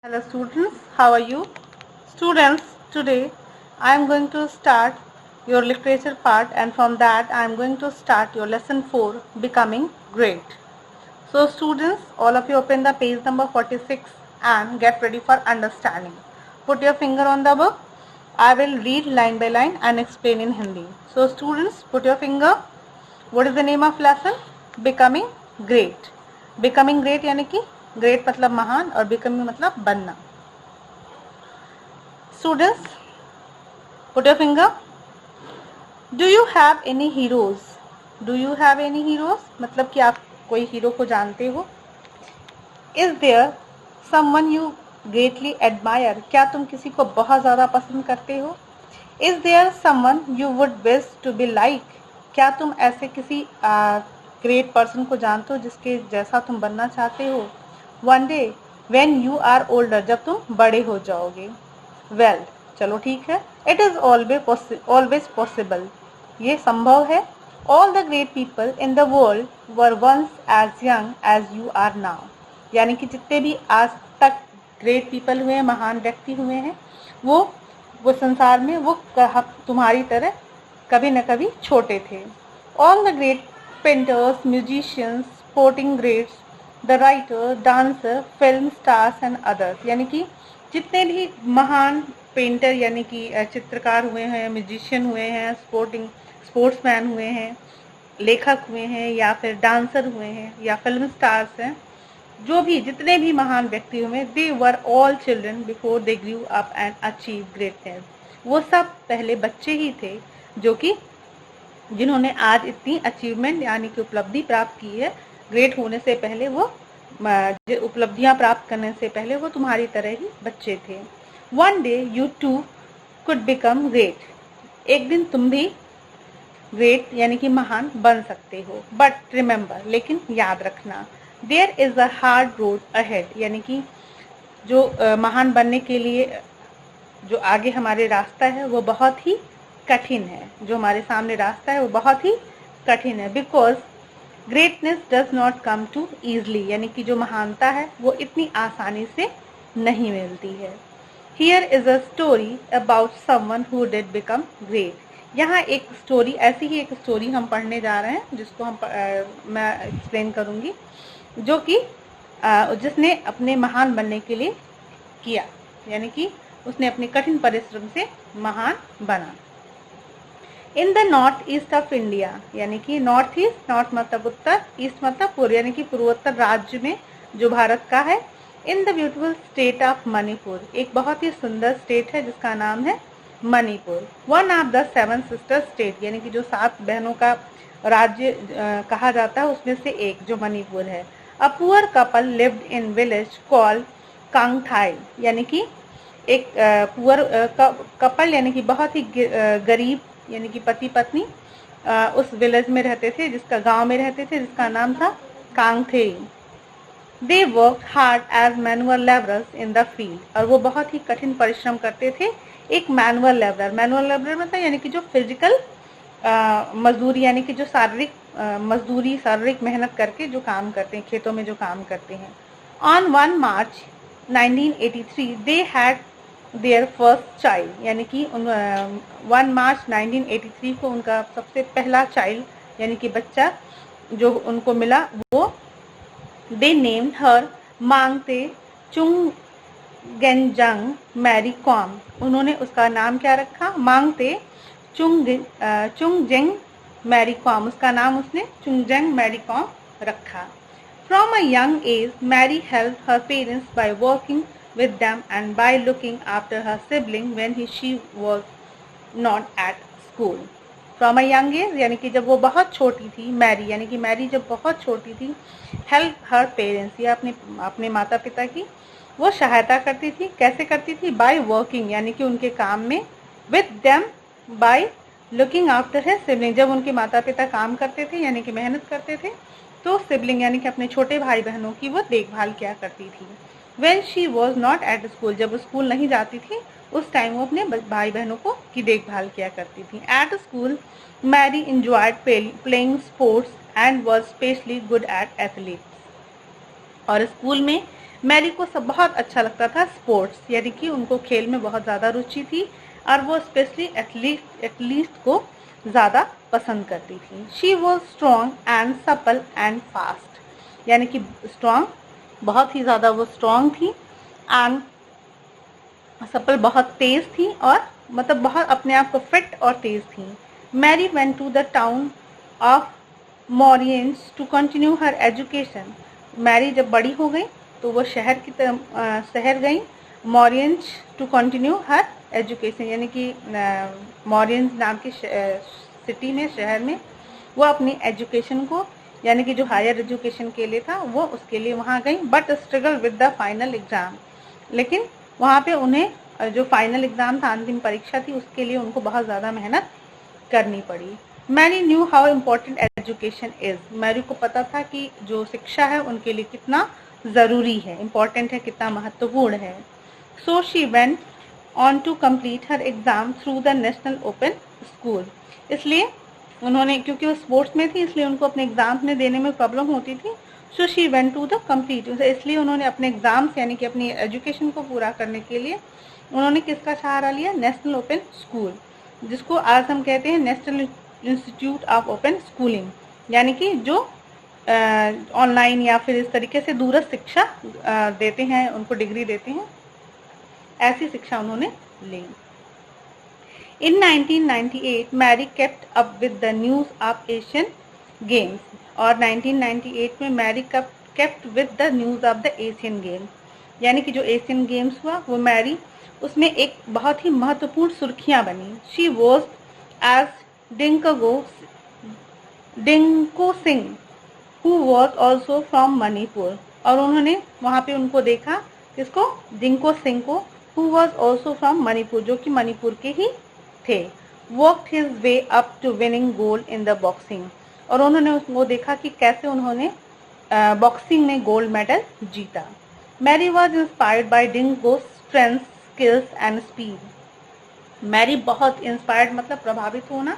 Hello students, how are you? Students, today I am going to start your literature part, and from that I am going to start your lesson 4, Becoming Great. So students, all of you open the page number 46 and get ready for understanding. Put your finger on the book. I will read line by line and explain in Hindi. So students, put your finger. What is the name of lesson? Becoming Great. Becoming Great यानी कि great मतलब महान और becoming मतलब बनना. Students, put your finger. Do you have any heroes? Do you have any heroes? मतलब कि आप कोई हीरो को जानते हो. Is there someone you greatly admire? क्या तुम किसी को बहुत ज़्यादा पसंद करते हो? Is there someone you would wish to be like? क्या तुम ऐसे किसी ग्रेट पर्सन को जानते हो जिसके जैसा तुम बनना चाहते हो? One day when you are older, जब तुम बड़े हो जाओगे. Well, चलो ठीक है. It is always possible. ये संभव है. All the great people in the world were once as young as you are now. यानी कि जितने भी आज तक ग्रेट पीपल हुए हैं, महान व्यक्ति हुए हैं, वो संसार में वो तुम्हारी तरह कभी न कभी छोटे थे. All the great painters, musicians, sporting greats, the writer, dancer, film stars and others. यानी कि जितने भी महान पेंटर यानी कि चित्रकार हुए हैं, म्यूजिशियन हुए हैं, स्पोर्ट्समैन हुए हैं, लेखक हुए हैं, या फिर डांसर हुए हैं, या फिल्म स्टार्स हैं, जो भी जितने भी महान व्यक्ति हुए, they were all children before they grew up and achieve greatness. वो सब पहले बच्चे ही थे जो कि जिन्होंने आज इतनी अचीवमेंट यानी कि उपलब्धि प्राप्त की है. ग्रेट होने से पहले वो उपलब्धियां प्राप्त करने से पहले वो तुम्हारी तरह ही बच्चे थे. One day you too could become great. एक दिन तुम भी ग्रेट यानी कि महान बन सकते हो. बट रिमेंबर, लेकिन याद रखना, there is a hard road ahead. यानी कि जो महान बनने के लिए जो आगे हमारे रास्ता है वो बहुत ही कठिन है. जो हमारे सामने रास्ता है वो बहुत ही कठिन है. Because greatness does not come too easily. यानी कि जो महानता है वो इतनी आसानी से नहीं मिलती है. Here is a story about someone who did become great. यहाँ एक स्टोरी, ऐसी ही एक स्टोरी हम पढ़ने जा रहे हैं जिसको मैं एक्सप्लेन करूँगी, जो कि जिसने अपने महान बनने के लिए किया, यानी कि उसने अपने कठिन परिश्रम से महान बना. In the north east of India. यानी कि नॉर्थ ईस्ट, नॉर्थ मतलब उत्तर, ईस्ट मतलब पूर्व, यानी कि पूर्वोत्तर राज्य में जो भारत का है. In the beautiful state of Manipur. एक बहुत ही सुंदर स्टेट है जिसका नाम है Manipur. One of the 7 sister state. यानी कि जो 7 बहनों का राज्य कहा जाता है उसमें से एक जो मणिपुर है. A poor couple lived in village called Kangathei. यानी कि एक पुअर कपल यानी कि बहुत ही गरीब यानी कि पति पत्नी उस विलेज में रहते थे, जिसका गांव में रहते थे, जिसका नाम था Kangathei. They work hard as manual labourers in the field. और वो बहुत ही कठिन परिश्रम करते थे. एक मैनुअल लेबरर, मैनुअल लेबरर मतलब यानी कि जो फिजिकल मजदूरी यानी कि जो शारीरिक मजदूरी, शारीरिक मेहनत करके जो काम करते हैं, खेतों में जो काम करते हैं. On 1 March 1983 they had there first child. यानी कि 1 मार्च 1983 को उनका सबसे पहला चाइल्ड यानी कि बच्चा जो उनको मिला वो दे नेम्ड हर मांगते चुंगगेंजंग मैरी कॉम. उन्होंने उसका नाम क्या रखा? मांगते चुंगजेंग मैरी कॉम. उसका नाम उसने चुंगजेंग मैरी कॉम रखा. From a young age Mary help her parents by working with them and by looking after her sibling when she was not at school. From a young age यानी कि जब वो बहुत छोटी थी, मैरी यानी कि मैरी जब बहुत छोटी थी, help her parents या अपने माता पिता की वो सहायता करती थी. कैसे करती थी? by working यानी कि उनके काम में, with them by looking after her sibling. जब उनके माता पिता काम करते थे यानी कि मेहनत करते थे, तो सिबलिंग यानी कि अपने छोटे भाई बहनों की वो देखभाल किया करती थी. When she was not at school, जब वो स्कूल नहीं जाती थी उस टाइम वो अपने भाई बहनों को की देखभाल किया करती थी. At school, Mary enjoyed playing sports and was especially good at athletics. और स्कूल में मैरी को सब बहुत अच्छा लगता था स्पोर्ट्स, यानी कि उनको खेल में बहुत ज़्यादा रुचि थी और वो स्पेशली एथलीट को ज़्यादा पसंद करती थी। She was strong and supple and fast, यानी कि स्ट्रॉन्ग, बहुत ही ज़्यादा वो स्ट्रॉन्ग थी, एंड सपल बहुत तेज़ थी, और मतलब बहुत अपने आप को फिट और तेज़ थी। Mary went to the town of Moirang to continue her education. Mary जब बड़ी हो गई तो वो शहर की तरफ शहर गई, मॉरियंस टू कंटिन्यू हर एजुकेशन, यानी कि मॉरियंस नाम की सिटी में, शहर में वो अपनी एजुकेशन को, यानी कि जो हायर एजुकेशन के लिए था वो उसके लिए वहाँ गई। But struggle with the final exam, लेकिन वहाँ पे उन्हें जो फाइनल एग्ज़ाम था, अंतिम परीक्षा थी, उसके लिए उनको बहुत ज़्यादा मेहनत करनी पड़ी। Mary knew how important education is, Mary को पता था कि जो शिक्षा है उनके लिए कितना ज़रूरी है, इम्पोर्टेंट है, कितना महत्वपूर्ण है। So she went on to complete her exam through the national open school, इसलिए उन्होंने, क्योंकि वो स्पोर्ट्स में थी इसलिए उनको अपने एग्ज़ाम में देने में प्रॉब्लम होती थी। So she went to the complete, इसलिए उन्होंने अपने एग्ज़ाम्स यानी कि अपनी एजुकेशन को पूरा करने के लिए उन्होंने किसका सहारा लिया, नेशनल ओपन स्कूल, जिसको आज हम कहते हैं national institute of open schooling, यानी कि जो ऑनलाइन या फिर इस तरीके से दूरस्थ शिक्षा देते हैं, उनको डिग्री देते हैं, ऐसी शिक्षा उन्होंने ली। In 1998, Mary kept up with the news of Asian Games, और 1998 में Mary kept with the news of the Asian Games, यानी कि जो एशियन गेम्स हुआ वो मैरी उसमें एक बहुत ही महत्वपूर्ण सुर्खियां बनी। She was as Dingko Singh who was also from Manipur, और उन्होंने वहाँ पे उनको देखा, किसको, डिंको सिंह को, who was also from Manipur, जो कि मणिपुर के ही थे। Worked his way up to winning gold in the boxing, और उन्होंने वो देखा कि कैसे उन्होंने बॉक्सिंग में गोल्ड मेडल जीता। Mary was inspired by Dingko strength, skills and speed, Mary बहुत इंस्पायर्ड मतलब प्रभावित होना,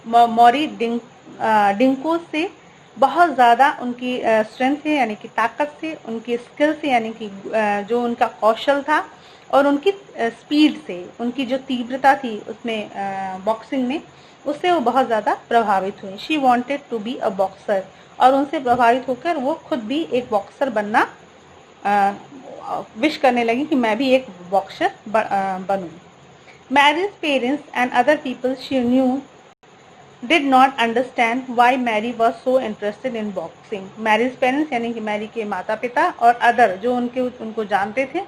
मौरी डिंको से बहुत ज़्यादा उनकी स्ट्रेंथ से यानी कि ताकत से, उनकी स्किल से यानी कि जो उनका कौशल था, और उनकी स्पीड से, उनकी जो तीव्रता थी उसमें बॉक्सिंग में, उससे वो बहुत ज़्यादा प्रभावित हुई। She wanted to be a boxer, और उनसे प्रभावित होकर वो खुद भी एक बॉक्सर बनना विश करने लगी कि मैं भी एक बॉक्सर बनूं। Mary's parents and other people she knew did not understand why Mary was so interested in boxing. Mary's parents यानी कि मैरी के माता पिता और अदर जो उनको जानते थे,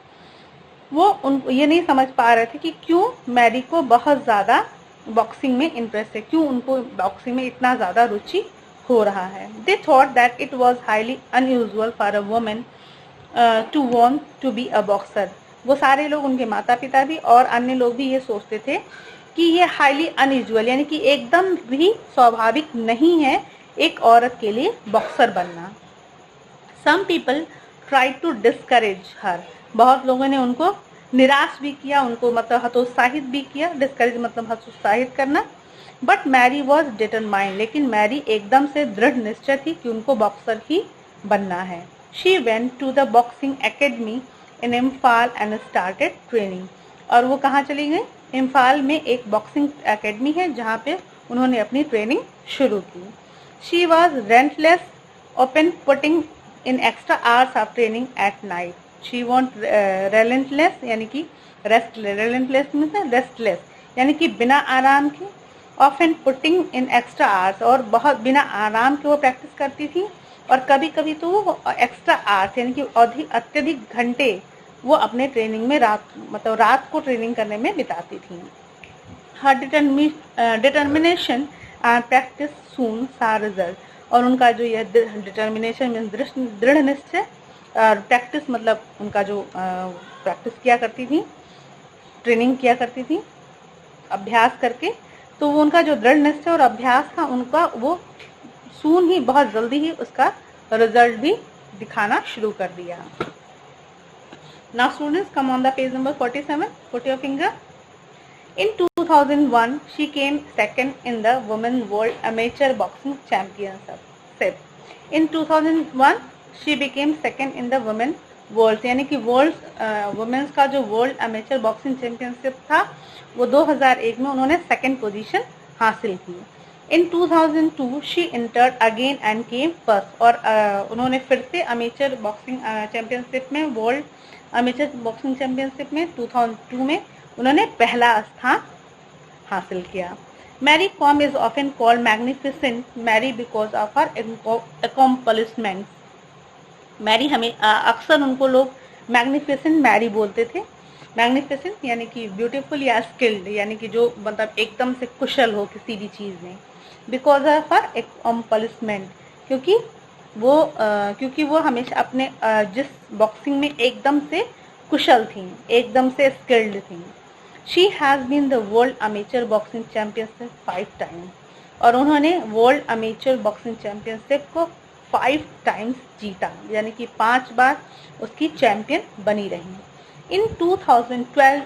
वो उनको ये नहीं समझ पा रहे थे कि क्यों मैरी को बहुत ज़्यादा बॉक्सिंग में इंटरेस्ट है, क्यों उनको बॉक्सिंग में इतना ज़्यादा रुचि हो रहा है। They thought that it was highly unusual for a woman to want to be a boxer. वो सारे लोग, उनके माता पिता भी और अन्य लोग भी ये सोचते थे कि ये हाईली अनयूजुअल यानी कि एकदम भी स्वाभाविक नहीं है एक औरत के लिए बॉक्सर बनना। Some people try to discourage her, बहुत लोगों ने उनको निराश भी किया, उनको मतलब हतोत्साहित भी किया, डिस्करेज मतलब हतोत्साहित करना। बट मैरी वॉज डिटरमाइंड, लेकिन मैरी एकदम से दृढ़ निश्चय थी कि उनको बॉक्सर ही बनना है। She went to the boxing academy in Imphal and started training, और वो कहाँ चली गई, इम्फाल में एक बॉक्सिंग एकेडमी है जहाँ पे उन्होंने अपनी ट्रेनिंग शुरू की। She was relentless open putting in extra hours of training at night. She want relentless यानी कि रेस्टलेस, रेलेंटलेस मीन्स रेस्टलेस यानी कि बिना आराम के, often putting in extra hours, और बहुत बिना आराम के वो प्रैक्टिस करती थी, और कभी कभी तो वो एक्स्ट्रा आवर्स यानी कि अत्यधिक घंटे वो अपने ट्रेनिंग में रात को ट्रेनिंग करने में बिताती थी। हर डिटर्मिनेशन एंड प्रैक्टिस सून सा रिजल्ट, और उनका जो यह डिटर्मिनेशन मीन्स दृढ़ निश्चय, और प्रैक्टिस मतलब उनका जो प्रैक्टिस किया करती थी, ट्रेनिंग किया करती थी अभ्यास करके, तो वो उनका जो दृढ़ निश्चय और अभ्यास था उनका, वो सून ही बहुत जल्दी ही उसका रिजल्ट भी दिखाना शुरू कर दिया। Now students, come on the page number 47. Put your finger. In 2001, she came second in the Women World Amateur Boxing Championship. In 2001, she became second in the Women world यानी कि वर्ल्ड वुमेन्स का जो world amateur boxing championship था वो 2001 में उन्होंने second position हासिल की। In 2002 she entered again and came first, और उन्होंने फिर से अमेचर बॉक्सिंग चैंपियनशिप में, वर्ल्ड अमेचर बॉक्सिंग चैंपियनशिप में 2002 में उन्होंने पहला स्थान हासिल किया। Mary Kom is often called magnificent Mary because of her accomplishment. Mary हमें अक्सर उनको लोग मैग्निफिसेंट मैरी बोलते थे। मैग्निफिसेंट यानी कि ब्यूटीफुल या स्किल्ड, यानी कि जो मतलब एकदम से कुशल हो किसी भी चीज़ में। बिकॉज ऑफ हर अकॉम्प्लिशमेंट, क्योंकि वो हमेशा अपने जिस बॉक्सिंग में एकदम से कुशल थी, एकदम से स्किल्ड थी। She has been the world amateur boxing championship 5 times, और उन्होंने वर्ल्ड अमेचर बॉक्सिंग चैंपियनशिप को 5 टाइम्स जीता, यानी कि 5 बार उसकी चैंपियन बनी रही। In 2012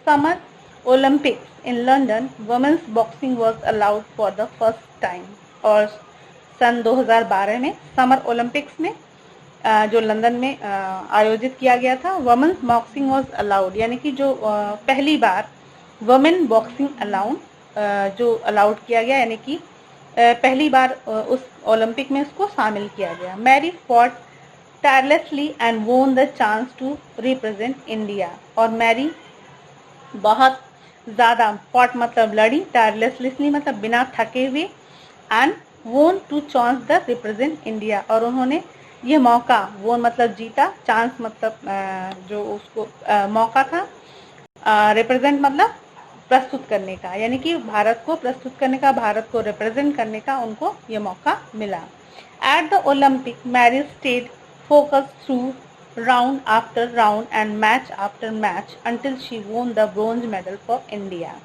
summer Olympics in London women's boxing was allowed for the first time, और सन 2012 में समर ओलंपिक्स में जो लंदन में आयोजित किया गया था, वुमेन्स बॉक्सिंग वॉज अलाउड, यानी कि जो पहली बार वुमेन बॉक्सिंग जो अलाउड किया गया, यानी कि पहली बार उस ओलंपिक में उसको शामिल किया गया। Mary fought tirelessly and won the chance to represent India, और मैरी बहुत ज़्यादा, फॉट मतलब लड़ी, टायरलेसली मतलब बिना थके हुए, and won to chance the represent India, और उन्होंने ये मौका, वो मतलब जीता, चांस मतलब जो उसको मौका था, रिप्रेजेंट मतलब प्रस्तुत करने का, यानी कि भारत को प्रस्तुत करने का, भारत को रिप्रेजेंट करने का उनको ये मौका मिला। At the Olympic Mary stayed focus through round after round and match after match until she won the bronze medal for India.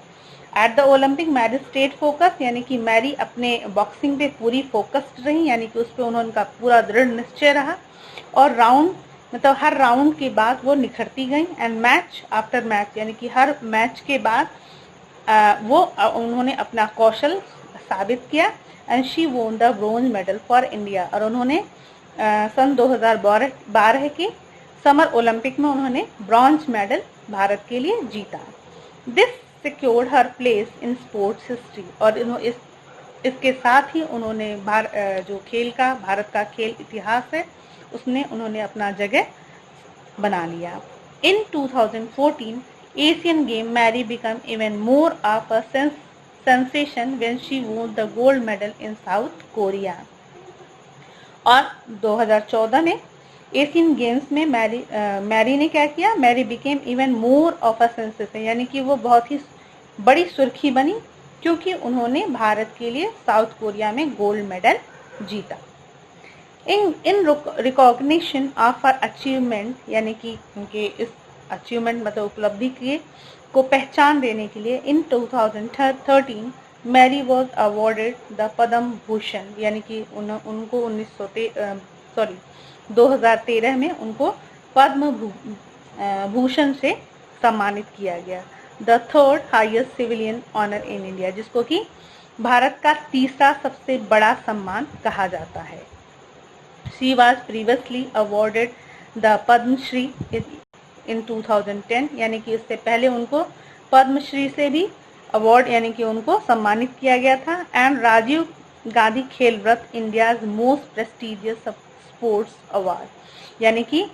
At the Olympic Mary stayed focus, यानी कि मैरी अपने बॉक्सिंग पे पूरी फोकस्ड रही, यानी कि उस पर उन्होंने पूरा दृढ़ निश्चय रहा, और राउंड मतलब हर राउंड के बाद वो निखरती गई, एंड मैच आफ्टर मैच, यानी कि हर मैच के बाद उन्होंने अपना कौशल साबित किया, and she won the bronze medal for India, और उन्होंने सन 2012 के समर ओलंपिक में उन्होंने ब्रॉन्ज मेडल भारत के लिए जीता। This secured her place in sports history, और इसके साथ ही उन्होंने जो खेल का, भारत का खेल इतिहास है, उसने उन्होंने अपना जगह बना लिया। In 2014 Asian game Mary become even more of a sensation when she won the gold medal in South Korea, और 2014 में एशियन गेम्स में मैरी ने क्या किया, Mary became even more of a sensation, यानी कि वो बहुत ही बड़ी सुर्खी बनी, क्योंकि उन्होंने भारत के लिए साउथ कोरिया में गोल्ड मेडल जीता। In recognition of her achievement, यानी कि उनके इस अचीवमेंट मतलब उपलब्धि को पहचान देने के लिए इन 2013 Mary was awarded the Padma Bhushan, यानी कि उनको 2013 में उनको पद्म भूषण से सम्मानित किया गया, the third highest civilian honour in India, जिसको कि भारत का तीसरा सबसे बड़ा सम्मान कहा जाता है। She was previously awarded the Padmashri in 2010, यानी कि इससे पहले उनको पद्मश्री से भी अवार्ड यानी कि उनको सम्मानित किया गया था, and Rajiv Gandhi Khel Ratna India's most prestigious sports award, यानी कि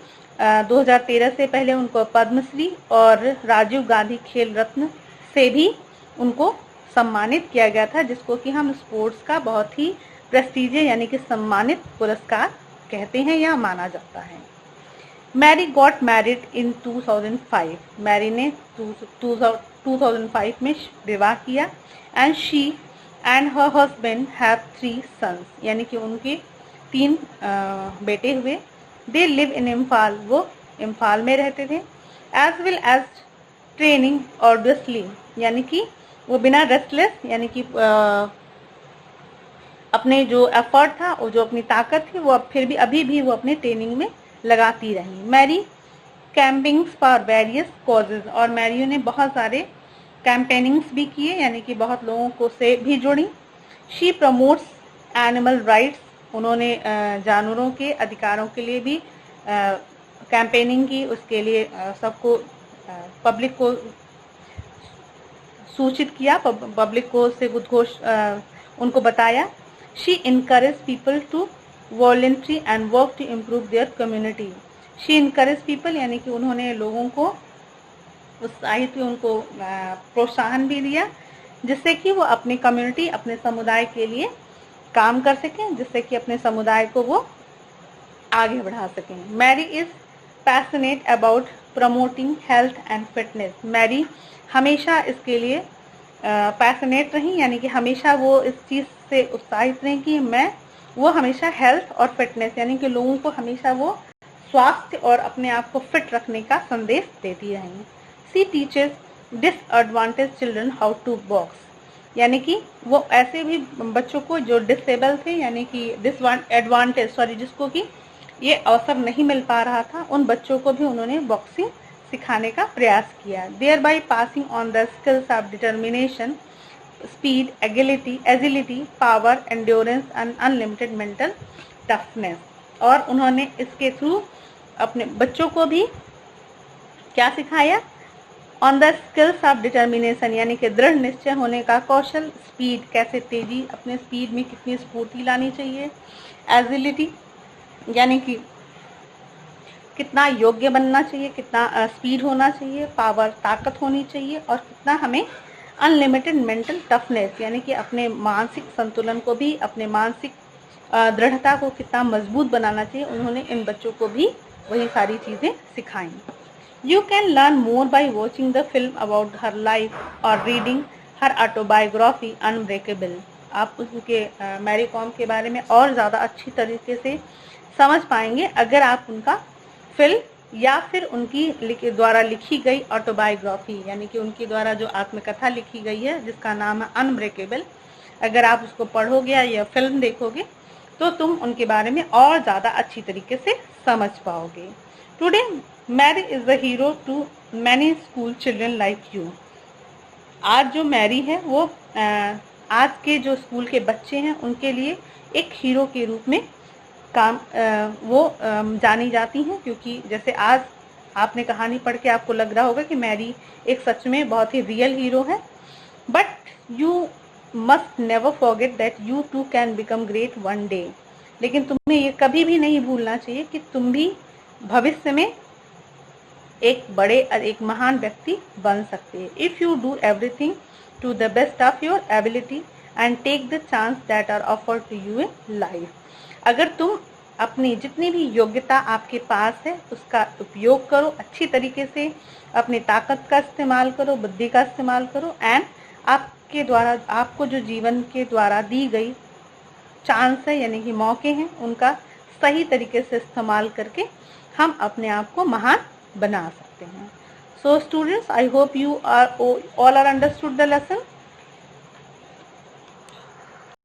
2013 से पहले उनको पद्मश्री और राजीव गांधी खेल रत्न से भी उनको सम्मानित किया गया था, जिसको कि हम स्पोर्ट्स का बहुत ही प्रेस्टिजियस यानी कि सम्मानित पुरस्कार कहते हैं या माना जाता है। Mary got married in 2005, Mary ने 2005 में विवाह किया, and she and her husband have 3 sons, यानी कि उनके 3 बेटे हुए। दे लिव इन इम्फाल, वो इम्फाल में रहते थे। एज वेल एज ट्रेनिंग ऑर्डसली, यानी कि वो बिना रेस्टलेस यानी कि अपने जो एफर्ट था और जो अपनी ताकत थी वो फिर भी अभी भी वो अपने ट्रेनिंग में लगाती रही। मैरी कैंपिंग्स फॉर वेरियस कॉजेज, और मैरी ने बहुत सारे कैंपेनिंग्स भी किए, यानी कि बहुत लोगों को से भी जुड़ी। शी प्रमोट्स एनिमल राइट्स, उन्होंने जानवरों के अधिकारों के लिए भी कैंपेनिंग की, उसके लिए सबको पब्लिक को सूचित किया, पब्लिक को से उद्घोष उनको बताया। She encourage people to voluntary and work to improve their community. She encourage people यानी कि उन्होंने लोगों को उत्साहित, उनको प्रोत्साहन भी दिया, जिससे कि वो अपनी कम्युनिटी, अपने समुदाय के लिए काम कर सकें, जिससे कि अपने समुदाय को वो आगे बढ़ा सकें। Mary is passionate about promoting health and fitness. Mary हमेशा इसके लिए पैशनेट रही, यानी कि हमेशा वो इस चीज़ से उत्साहित रही कि वो हमेशा हेल्थ और फिटनेस यानी कि लोगों को हमेशा वो स्वास्थ्य और अपने आप को फिट रखने का संदेश देती रही। She teachers disadvantage children how to box, यानी कि वो ऐसे भी बच्चों को जो डिसेबल थे, यानी कि डिसएडवांटेज जिसको कि ये अवसर नहीं मिल पा रहा था, उन बच्चों को भी उन्होंने बॉक्सिंग सिखाने का प्रयास किया। Thereby passing on the skills of determination, speed, agility, power, endurance and unlimited mental toughness. और उन्होंने इसके थ्रू अपने बच्चों को भी क्या सिखाया? On the skills of determination, यानी कि दृढ़ निश्चय होने का कौशल, स्पीड, कैसे तेजी, अपने स्पीड में कितनी स्फूर्ति लानी चाहिए, एजिलिटी यानी कि कितना योग्य बनना चाहिए, कितना स्पीड होना चाहिए, पावर, ताकत होनी चाहिए, और कितना हमें अनलिमिटेड मेंटल टफनेस यानी कि अपने मानसिक संतुलन को भी, अपने मानसिक दृढ़ता को कितना मजबूत बनाना चाहिए। उन्होंने इन बच्चों को भी वही सारी चीज़ें सिखाई। You can learn more by watching the film about her life और रीडिंग हर ऑटोबायोग्राफी अनब्रेकेबल। आप उनके मैरी कॉम के बारे में और ज़्यादा अच्छी तरीके से समझ पाएंगे अगर आप उनका फिल्म या फिर उनकी द्वारा लिखी गई ऑटोबायोग्राफी यानी कि उनके द्वारा जो आत्मकथा लिखी गई है जिसका नाम है अनब्रेकेबल, अगर आप उसको पढ़ोगे या फिल्म देखोगे तो तुम उनके बारे में और ज़्यादा अच्छी तरीके से समझ पाओगे। Today Mary is the hero to many school children like you. आज जो मैरी है वो आज के जो स्कूल के बच्चे हैं उनके लिए एक हीरो के रूप में जानी जाती हैं, क्योंकि जैसे आज आपने कहानी पढ़ के आपको लग रहा होगा कि मैरी एक सच में बहुत ही रियल हीरो है, but you must never forget that you too can become great one day. लेकिन तुम्हें ये कभी भी नहीं भूलना चाहिए कि तुम भी भविष्य में एक महान व्यक्ति बन सकते हैं। If you do everything to the best of your ability and take the chance that are offered to you in life. अगर तुम अपनी जितनी भी योग्यता आपके पास है उसका उपयोग करो अच्छी तरीके से, अपनी ताकत का इस्तेमाल करो, बुद्धि का इस्तेमाल करो, एंड आपके द्वारा आपको जो जीवन के द्वारा दी गई चांस है यानी कि मौके हैं उनका सही तरीके से इस्तेमाल करके हम अपने आप को महान बना सकते हैं। So students, I hope you are all are understood the lesson.